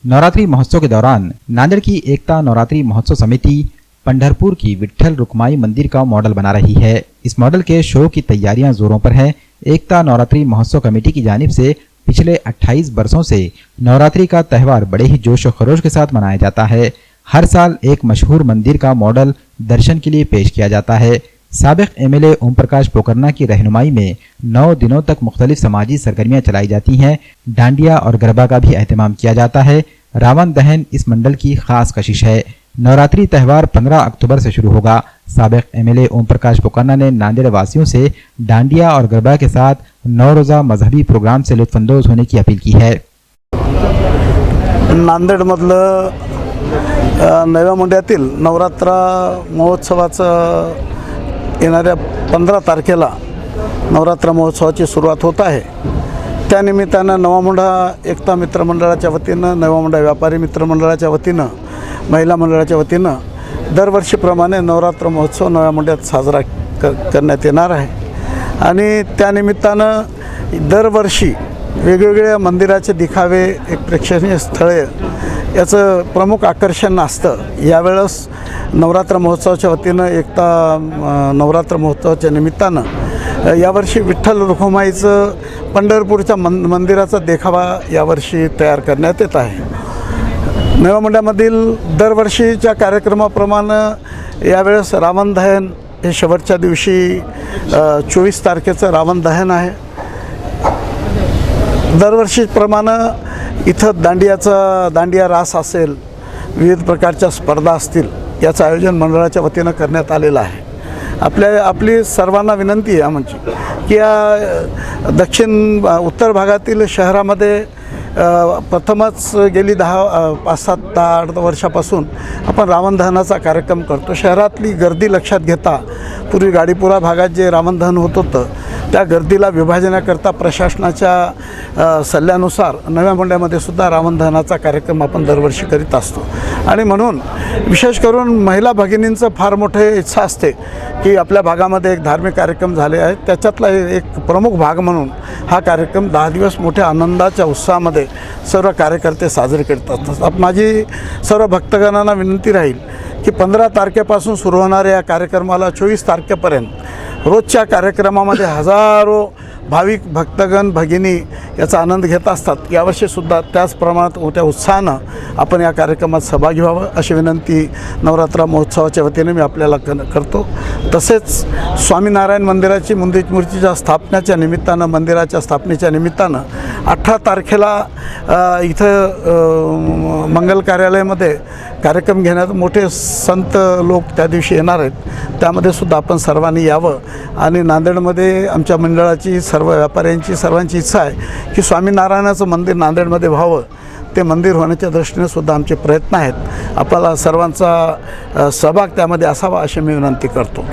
नवरात्रि महोत्सव के दौरान नांदेड़ की एकता नवरात्रि महोत्सव समिति पंढरपुर की विट्ठल रुक्माई मंदिर का मॉडल बना रही है। इस मॉडल के शो की तैयारियां जोरों पर है। एकता नवरात्रि महोत्सव कमेटी की जानिब से पिछले 28 वर्षों से नवरात्रि का त्यौहार बड़े ही जोश और खरोश के साथ मनाया जाता है। हर साल एक मशहूर मंदिर का मॉडल दर्शन के लिए पेश किया जाता है। साबिक एमएलए ओम प्रकाश पोकरना की रहनुमाई में 9 दिनों तक मुख्तलिफ समाजी सरगर्मियां चलाई जाती हैं। डांडिया और गरबा का भी एहतमाम किया जाता है। रावण दहन इस मंडल की खास कशिश है। नवरात्रि त्यौहार 15 अक्टूबर से शुरू होगा। साबिक एमएलए ओम प्रकाश पोकरना ने नांदेड़ वासियों से डांडिया और गरबा के साथ 9 रोजा मजहबी प्रोग्राम से लुत्फानंदोज होने की अपील की है। नांदेडमधलं नव्या मुंड्यातील नवरात्र महोत्सवाचं येणाऱ्या 15 तारखेला नवरात्र महोत्सवाची सुरुवात होत आहे। त्यानिमित्तानं नवा मुंडा एकता मित्रमंडळाच्या वतीनं, नवा मुंडा व्यापारी मित्रमंडळाच्या वतीनं, महिला मंडळाच्या वतीनं दरवर्षीप्रमाणे नवरात्र महोत्सव नव्या मुंड्यात साजरा करण्यात येणार आहे। आणि त्यानिमित्तानं दरवर्षी वेगवेगळ्या मंदिराचे दिखावे, एक प्रेक्षणीय स्थळे याचं प्रमुख आकर्षण असतं। यावेळेस नवरात्र महोत्सवाच्या वतीनं एकता नवरात्र महोत्सवाच्या निमित्तानं यावर्षी विठ्ठल रुक्माईचं पंढरपूरच्या मंदिराचा देखावा यावर्षी तयार करण्यात येत आहे। नव्या मुंड्यामधील दरवर्षीच्या कार्यक्रमाप्रमाणे यावेळेस रावण दहन हे शेवटच्या दिवशी 24 तारखेचं रावण दहन आहे। दरवर्षीप्रमाणे इथं दांडिया रास असेल, विविध प्रकारच्या स्पर्धा असतील, याचं आयोजन मंडळाच्या वतीनं करण्यात आलेलं आहे। आपली सर्वांना विनंती आहे म्हणजे की या उत्तर भागातील शहरामध्ये प्रथमच गेली 5-7-8 वर्षापासून आपण रावण दहनाचा कार्यक्रम करतो। शहरातली गर्दी लक्षात घेता पूर्वी गाडीपुरा भागात जे रावण दहन होत होतं त्या गर्दीला विभाजनाकरता प्रशासनाच्या सल्ल्यानुसार नव्या मुंड्यामध्ये सुद्धा रावण दहनाचा कार्यक्रम आपण दरवर्षी करीत असतो। आणि म्हणून विशेष करून महिला भगिनींचं फार मोठे इच्छा असते की आपल्या भागामध्ये एक धार्मिक कार्यक्रम झाले आहेत, त्याच्यातला एक प्रमुख भाग म्हणून हा कार्यक्रम 10 दिवस मोठ्या आनंदाच्या उत्साहामध्ये सर्व कार्यकर्ते साजरे करत असतात। माझी सर्व भक्तगणांना विनंती राहील की 15 तारखेपासून सुरू होणाऱ्या या कार्यक्रमाला 24 तारखेपर्यंत रोजच्या कार्यक्रमामध्ये हजारो भाविक भक्तगण भगिनी याचा आनंद घेत असतात। यावर्षीसुद्धा त्याच प्रमाणात मोठ्या उत्साहानं आपण या कार्यक्रमात सहभागी व्हावं अशी विनंती नवरात्र महोत्सवाच्या वतीने मी आपल्याला करतो। तसेच स्वामीनारायण मंदिराची मूर्तीच्या स्थापनेच्या निमित्तानं, मंदिराच्या स्थापनेच्या निमित्तानं 18 तारखेला इथं मंगल कार्यालयामध्ये कार्यक्रम घेण्यात मोठे संत लोक त्या दिवशी येणार आहेत। त्यामध्ये सुद्धा आपण सर्वांनी यावं। आणि नांदेडमध्ये आमच्या मंडळाची सर्व व्यापाऱ्यांची सर्वांची इच्छा आहे की स्वामीनारायणाचं मंदिर नांदेडमध्ये व्हावं। ते मंदिर होण्याच्या दृष्टीने सुद्धा आमचे प्रयत्न आहेत। आपल्याला सर्वांचा सहभाग त्यामध्ये असावा अशी मी विनंती करतो।